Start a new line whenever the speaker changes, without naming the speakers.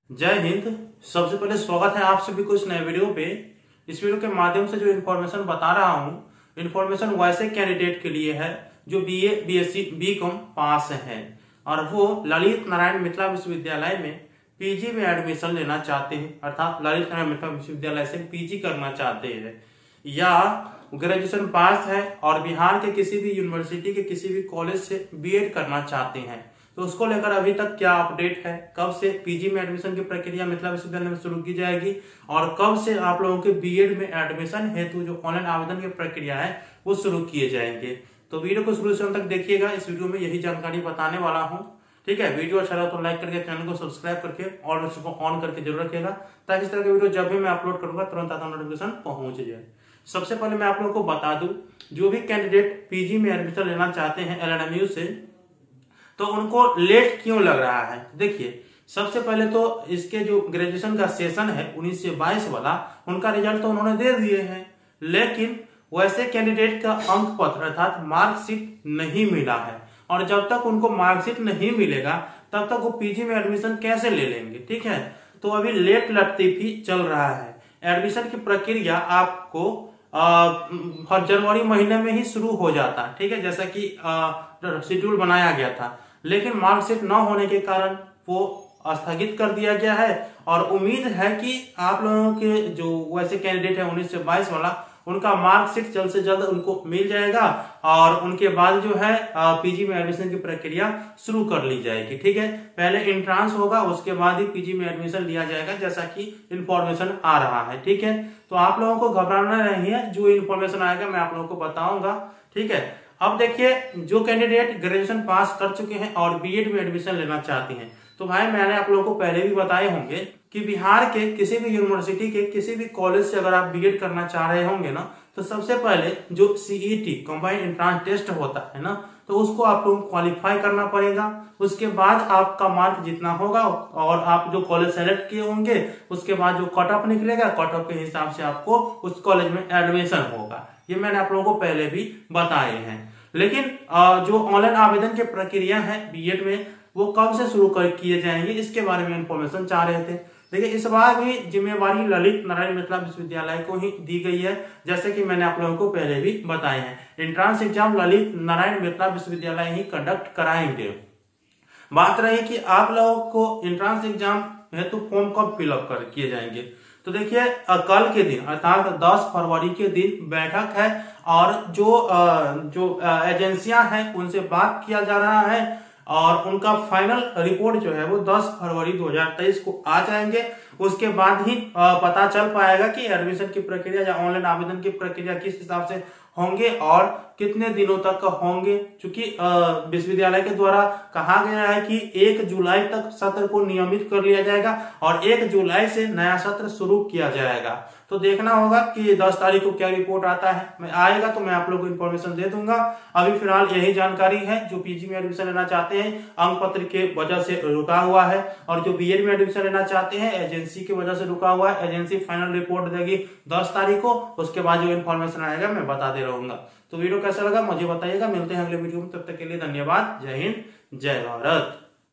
जय हिंद। सबसे पहले स्वागत है आप सभी को इस नए वीडियो पे। इस वीडियो के माध्यम से जो इन्फॉर्मेशन बता रहा हूँ, इन्फॉर्मेशन वैसे कैंडिडेट के लिए है जो बीए, बीएससी, बीकॉम पास है और वो ललित नारायण मिथिला विश्वविद्यालय में पीजी में एडमिशन लेना चाहते हैं, अर्थात ललित नारायण मिथिला विश्वविद्यालय से पीजी करना चाहते हैं या ग्रेजुएशन पास है और बिहार के किसी भी यूनिवर्सिटी के किसी भी कॉलेज से बीएड करना चाहते हैं। तो उसको लेकर अभी तक क्या अपडेट है, कब से पीजी में एडमिशन की प्रक्रिया मिथिला विश्वविद्यालय में शुरू की जाएगी और कब से आप लोगों के बीएड में एडमिशन हेतु जो ऑनलाइन आवेदन की प्रक्रिया है वो शुरू किए जाएंगे। तो वीडियो को शुरू से अंत तक देखिएगा। इस वीडियो में यही जानकारी बताने वाला हूँ। ठीक है, वीडियो अच्छा लगा तो लाइक करके चैनल को सब्सक्राइब करके और उसको ऑन करके जरूर रखिएगा ताकि इस तरह के वीडियो जब भी मैं अपलोड करूंगा तुरंत आपका नोटिफिकेशन पहुंच जाए। सबसे पहले मैं आप लोगों को बता दूं, जो भी कैंडिडेट पीजी में एडमिशन लेना चाहते हैं एलएनएमयू से, तो उनको लेट क्यों लग रहा है। देखिए, सबसे पहले तो इसके जो ग्रेजुएशन का सेशन है 19 से 22 वाला, उनका रिजल्ट तो उन्होंने दे दिए हैं, लेकिन वैसे कैंडिडेट का अंक पत्र अर्थात मार्कशीट नहीं मिला है और जब तक उनको मार्कशीट नहीं मिलेगा तब तक वो पीजी में एडमिशन कैसे ले लेंगे। ठीक है, तो अभी लेट लतीफी चल रहा है। एडमिशन की प्रक्रिया आपको जनवरी महीने में ही शुरू हो जाता है। ठीक है, जैसा कि शेड्यूल बनाया गया था, लेकिन मार्कशीट न होने के कारण वो स्थगित कर दिया गया है और उम्मीद है कि आप लोगों के जो वैसे कैंडिडेट है 19 से 22 वाला, उनका मार्कशीट जल्द से जल्द उनको मिल जाएगा और उनके बाद जो है पीजी में एडमिशन की प्रक्रिया शुरू कर ली जाएगी। ठीक है, पहले एंट्रांस होगा, उसके बाद ही पीजी में एडमिशन लिया जाएगा, जैसा कि इंफॉर्मेशन आ रहा है। ठीक है, तो आप लोगों को घबराना नहीं है, जो इन्फॉर्मेशन आएगा मैं आप लोगों को बताऊंगा। ठीक है, अब देखिए, जो कैंडिडेट ग्रेजुएशन पास कर चुके हैं और बीएड में एडमिशन लेना चाहते हैं, तो भाई मैंने आप लोगों को पहले भी बताए होंगे कि बिहार के किसी भी यूनिवर्सिटी के किसी भी कॉलेज से अगर आप बीएड करना चाह रहे होंगे ना, तो सबसे पहले जो सीईटी कंबाइंड एंट्रेंस टेस्ट होता है ना, तो उसको आप लोगों को क्वालिफाई करना पड़ेगा। उसके बाद आपका मार्क जितना होगा और आप जो कॉलेज सेलेक्ट किए होंगे, उसके बाद जो कट ऑफ निकलेगा, कट ऑफ के हिसाब से आपको उस कॉलेज में एडमिशन होगा। ये मैंने आप लोगों को पहले भी बताए हैं। लेकिन जो ऑनलाइन आवेदन की प्रक्रिया है बीएड में, वो कब से शुरू किए जाएंगे, इसके बारे में इंफॉर्मेशन चाह रहे थे। देखिए, इस बार भी जिम्मेवारी ललित नारायण मिथिला विश्वविद्यालय को ही दी गई है, जैसे कि मैंने आप लोगों को पहले भी बताए हैं। एंट्रांस एग्जाम ललित नारायण मिथिला विश्वविद्यालय ही कंडक्ट कराएंगे। बात रही कि आप लोगों को एंट्रांस एग्जाम हेतु फॉर्म कब फिलअप किए जाएंगे, तो देखिए, कल के दिन अर्थात 10 फरवरी के दिन बैठक है और जो एजेंसियां हैं उनसे बात किया जा रहा है और उनका फाइनल रिपोर्ट जो है वो 10 फरवरी 2023 को आ जाएंगे। उसके बाद ही पता चल पाएगा कि एडमिशन की प्रक्रिया या ऑनलाइन आवेदन की प्रक्रिया किस हिसाब से होंगे और कितने दिनों तक होंगे। क्योंकि विश्वविद्यालय के द्वारा कहा गया है कि 1 जुलाई तक सत्र को नियमित कर लिया जाएगा और 1 जुलाई से नया सत्र शुरू किया जाएगा। तो देखना होगा कि 10 तारीख को क्या रिपोर्ट आता है। मैं आएगा तो मैं आप लोगों को इन्फॉर्मेशन दे दूंगा। अभी फिलहाल यही जानकारी है। जो पीजी में एडमिशन लेना चाहते हैं अंक पत्र के वजह से रुका हुआ है और जो बीएड में एडमिशन लेना चाहते हैं एजेंसी की वजह से रुका हुआ है। एजेंसी फाइनल रिपोर्ट देगी 10 तारीख को, उसके बाद जो इन्फॉर्मेशन आएगा मैं बताते रहूंगा। तो वीडियो कैसा लगा मुझे बताइएगा। मिलते हैं अगले वीडियो में, तब तक के लिए धन्यवाद। जय हिंद, जय भारत।